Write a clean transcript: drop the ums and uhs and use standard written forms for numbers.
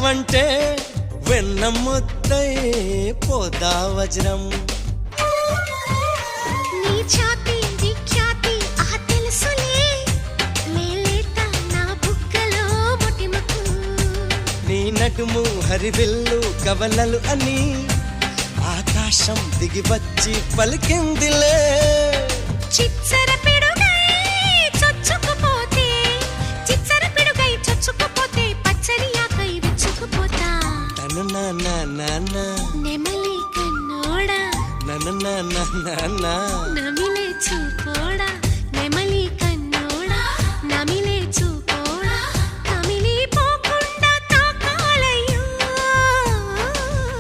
అంటే వెన్న ముద్దై పోదా వజ్రం. నీ ఛాతి విఖ్యాతి ఆ తెలుసులే మేలేత నా బుగ్గలో మొటిమకు. నీ నడుము హరివిల్లు కవలలు అని ఆకాశం దిగి వచ్చి పలికిందిలే. చిచ్చర పిడుగై చొచ్చుకుపోతే చిచ్చర పిడుగై చొచ్చుకుపోతే పచ్చని ఆకై విచ్చుకుపోతా. తను నా నెమలి కన్నోడా నా నమిలే చూపు